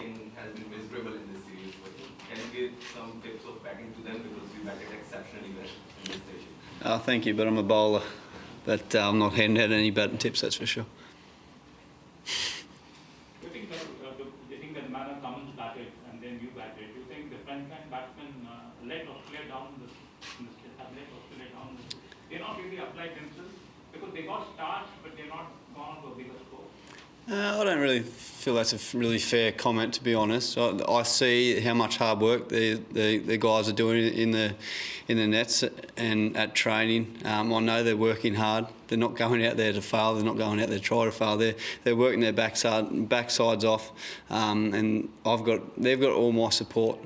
batting has been miserable in this series. But can you give some tips of batting to them because you batted exceptionally well in this session? Thank you, but I'm a bowler. But I'm not handing out any batting tips, that's for sure. Do you think that manner Cummins batted and then you batted? Do you think the front-line batsmen let Australia down? They're not really applied themselves because they got starts, but they're not gone on to a bigger score. I don't really feel that's a really fair comment, to be honest. I see how much hard work the guys are doing in the nets and at training. I know they're working hard. They're not going out there to fail. They're not going out there to try to fail. They're working their backsides off, and they've got all my support.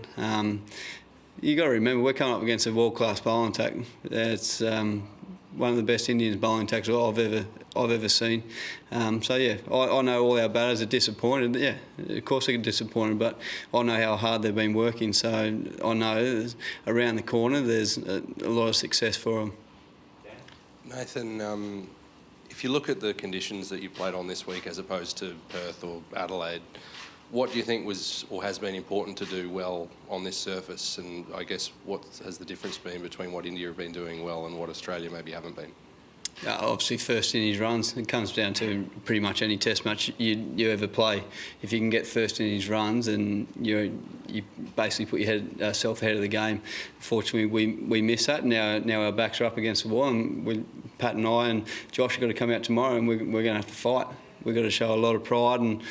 You got to remember, we're coming up against a world-class bowling attack. It's one of the best Indians bowling attacks I've ever seen. So yeah, I know all our batters are disappointed. Yeah, of course they get disappointed, but I know how hard they've been working. So I know around the corner there's a lot of success for them. Nathan, if you look at the conditions that you played on this week as opposed to Perth or Adelaide, what do you think was or has been important to do well on this surface? And I guess what has the difference been between what India have been doing well and what Australia maybe haven't been? Obviously, first innings runs. It comes down to pretty much any Test match you ever play. If you can get first innings runs, and you basically put yourself ahead of the game. Fortunately, we miss that. Now our backs are up against the wall, and Pat and I and Josh have got to come out tomorrow, and we're going to have to fight. We've got to show a lot of pride and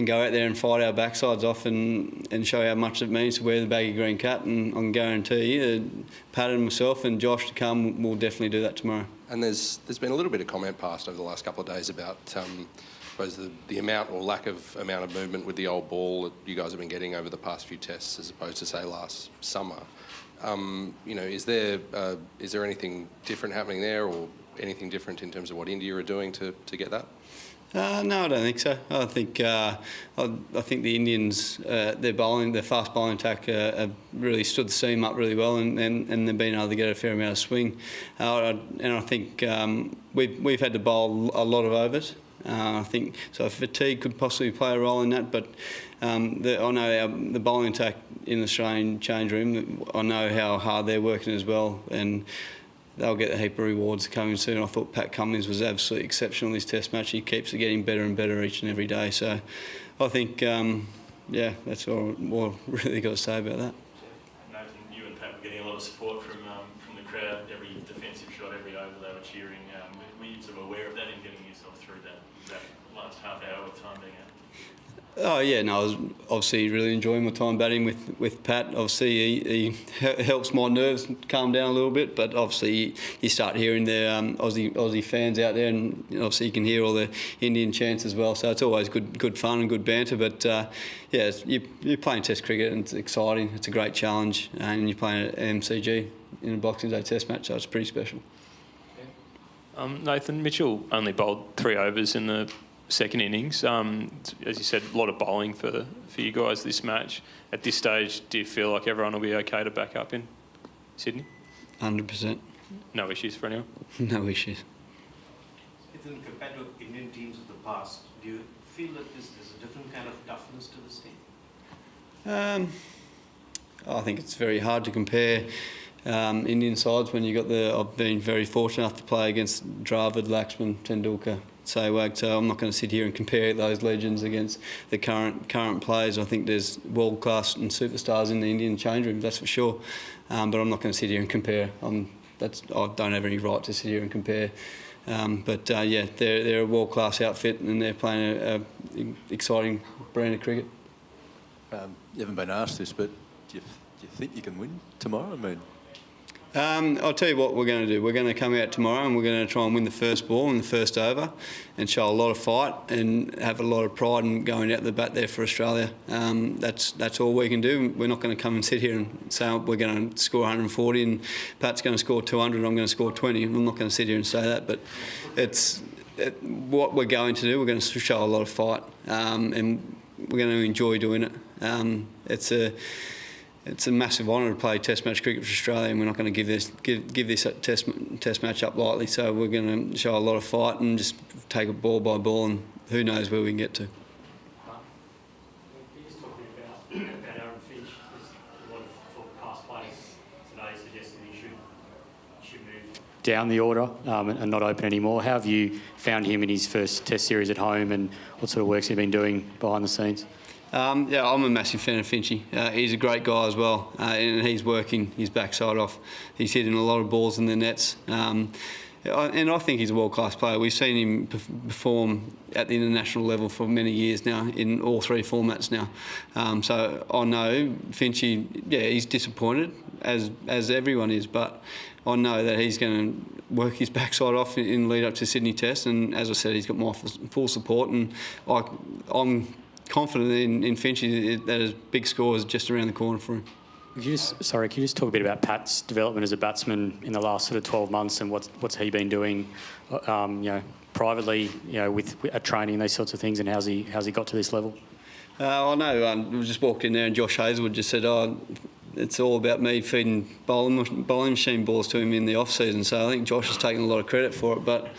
go out there and fight our backsides off and show how much it means to wear the baggy green cap. And I can guarantee you, Pat and myself and Josh to come will definitely do that tomorrow. And there's been a little bit of comment passed over the last couple of days about I suppose the amount or lack of amount of movement with the old ball that you guys have been getting over the past few tests as opposed to, say, last summer. Is there anything different happening there or anything different in terms of what India are doing to get that? No, I don't think so. I think the Indians, their fast bowling attack have really stood the seam up really well, and they've been able to get a fair amount of swing. And I think we've had to bowl a lot of overs. I think so. Fatigue could possibly play a role in that, but I know the bowling attack in the Australian change room. I know how hard they're working as well, and they'll get a heap of rewards coming soon. I thought Pat Cummins was absolutely exceptional in this Test match. He keeps getting better and better each and every day. So I think, that's all I've really got to say about that. Nathan, you and Pat were getting a lot of support from the crowd. Every defensive shot, every over, they were cheering. Were you sort of aware of that and getting yourself through that last half hour with time being out? Oh yeah, no, I was obviously really enjoying my time batting with Pat. Obviously, he helps my nerves calm down a little bit. But obviously, you start hearing the Aussie fans out there, and obviously you can hear all the Indian chants as well. So it's always good fun and good banter. But you're playing Test cricket and it's exciting. It's a great challenge, and you're playing at MCG in a Boxing Day Test match, so it's pretty special. Nathan, Mitchell only bowled 3 overs in the second innings. As you said, a lot of bowling for you guys this match. At this stage, do you feel like everyone will be okay to back up in Sydney? 100%. No issues for anyone? No issues. Ethan, compared to Indian teams of the past, do you feel that there's a different kind of toughness to this team? I think it's very hard to compare Indian sides when you got I've been very fortunate enough to play against Dravid, Laxman, Tendulkar, Sehwag, so I'm not going to sit here and compare those legends against the current players. I think there's world class and superstars in the Indian change room, that's for sure. But I'm not going to sit here and compare. I don't have any right to sit here and compare. They're a world class outfit and they're playing an exciting brand of cricket. You haven't been asked this, but do you think you can win tomorrow? I mean, I'll tell you what we're going to do. We're going to come out tomorrow and we're going to try and win the first ball in the first over and show a lot of fight and have a lot of pride in going out the bat there for Australia. That's all we can do. We're not going to come and sit here and say we're going to score 140 and Pat's going to score 200 and I'm going to score 20. I'm not going to sit here and say that, but what we're going to do, we're going to show a lot of fight and we're going to enjoy doing it. It's a massive honour to play Test match cricket for Australia, and we're not going to give this test match up lightly. So we're going to show a lot of fight and just take it ball by ball, and who knows where we can get to. Please talk about down the order and not open anymore. How have you found him in his first Test series at home, and what sort of work's he been doing behind the scenes? Yeah, I'm a massive fan of Finchy. He's a great guy as well, and he's working his backside off. He's hitting a lot of balls in the nets. And I think he's a world-class player. We've seen him perform at the international level for many years now in all three formats now. So I know Finchy, yeah, he's disappointed, as everyone is, but I know that he's going to work his backside off in lead up to Sydney Test. And as I said, he's got my full support, and I'm confident in Finchy that his big score is just around the corner for him. Can you just talk a bit about Pat's development as a batsman in the last sort of 12 months, and what's he been doing, privately, with at training, these sorts of things, and how's he got to this level? I know. We just walked in there, and Josh Hazelwood just said, it's all about me feeding bowling machine balls to him in the off season. So I think Josh has taken a lot of credit for it, but.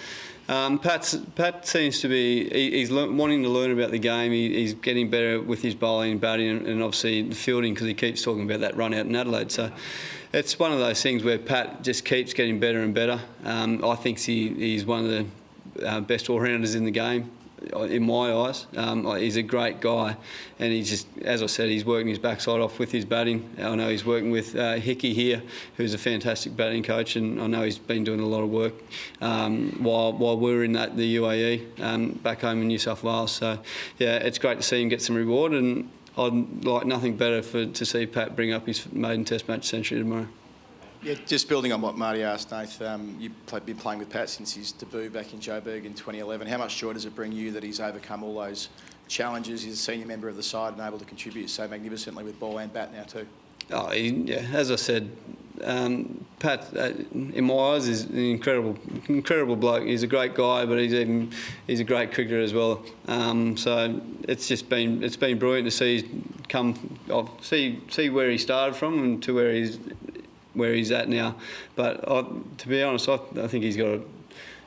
Pat seems to be, he's wanting to learn about the game. He's getting better with his bowling, batting, and obviously the fielding, because he keeps talking about that run out in Adelaide. So it's one of those things where Pat just keeps getting better and better. I think he's one of the best all-rounders in the game, in my eyes. He's a great guy, and he's just, as I said, he's working his backside off with his batting. I know he's working with Hickey here, who's a fantastic batting coach, and I know he's been doing a lot of work while we're in the UAE, back home in New South Wales. So, yeah, it's great to see him get some reward, and I'd like nothing better to see Pat bring up his maiden Test match century tomorrow. Yeah, just building on what Marty asked, Nathan, you've been playing with Pat since his debut back in Joburg in 2011. How much joy does it bring you that he's overcome all those challenges? He's a senior member of the side and able to contribute so magnificently with ball and bat now too. As I said, Pat, in my eyes, is an incredible bloke. He's a great guy, but he's a great cricketer as well. So it's been brilliant to see where he started from and to where he's at now. But to be honest, I think he's got a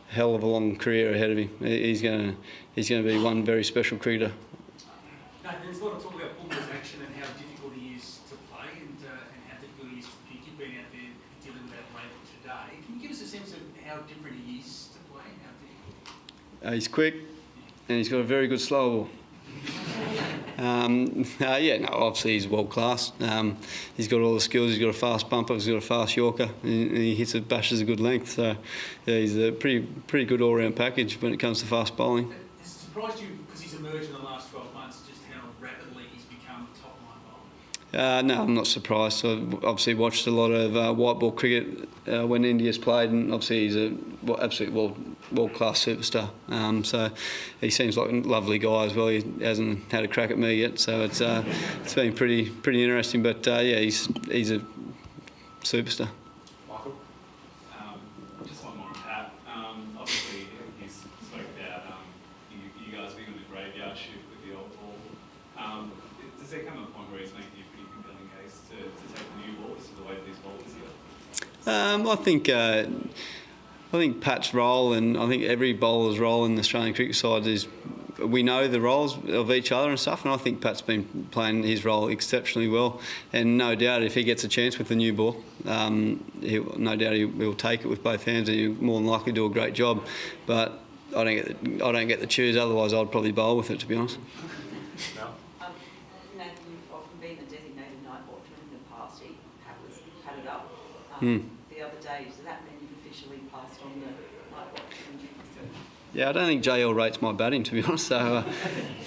hell of a long career ahead of him. He's going to be one very special cricketer. No, there's a lot of talk about Bulmer's action and how difficult he is to play and how difficult he is to pick. You've been out there dealing with that label today. Can you give us a sense of how different he is to play and how difficult? He's quick, and he's got a very good slow ball. Obviously he's world class. He's got all the skills. He's got a fast bumper. He's got a fast Yorker. And he hits it, bashes a good length. So yeah, he's a pretty good all round package when it comes to fast bowling. Has it surprised you because he's emerged in the last 12 months just how rapidly he's become a top line bowler? No, I'm not surprised. I've obviously watched a lot of white ball cricket when India's played, and obviously he's an absolute world-class superstar. So he seems like a lovely guy as well. He hasn't had a crack at me yet, so it's been pretty interesting. But he's a superstar. Michael? Just one more on Pat. Obviously, you spoke about you guys being on the graveyard shift with the old ball. Does there come a point where he's making a pretty compelling case to take the new ball, just the way these bowlers are? I think Pat's role, and I think every bowler's role in the Australian cricket side is, we know the roles of each other and stuff, and I think Pat's been playing his role exceptionally well. And no doubt, if he gets a chance with the new ball, he'll take it with both hands, and he'll more than likely do a great job. But I don't get the choose. Otherwise, I'd probably bowl with it, to be honest. No? Nathan, you've often been the designated night watchman in the past. Pat was padded up the other day. Does that mean you've officially passed on the night watchman duties? Yeah, I don't think JL rates my batting, to be honest. So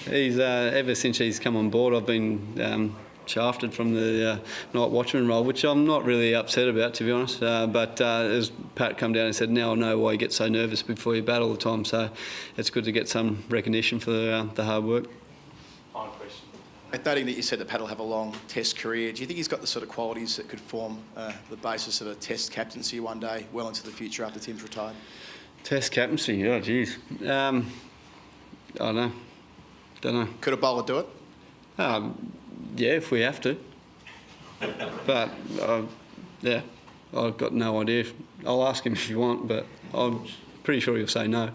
he's ever since he's come on board, I've been shafted from the night watchman role, which I'm not really upset about, to be honest. But as Pat come down and said, now I know why you get so nervous before you bat all the time. So it's good to get some recognition for the hard work. Final question. Noting that you said that Pat will have a long Test career, do you think he's got the sort of qualities that could form the basis of a Test captaincy one day, well into the future after Tim's retired? Test captaincy, oh geez. I don't know. Could a bowler do it? Yeah, if we have to. But I've got no idea. I'll ask him if you want, but I'm pretty sure he'll say no.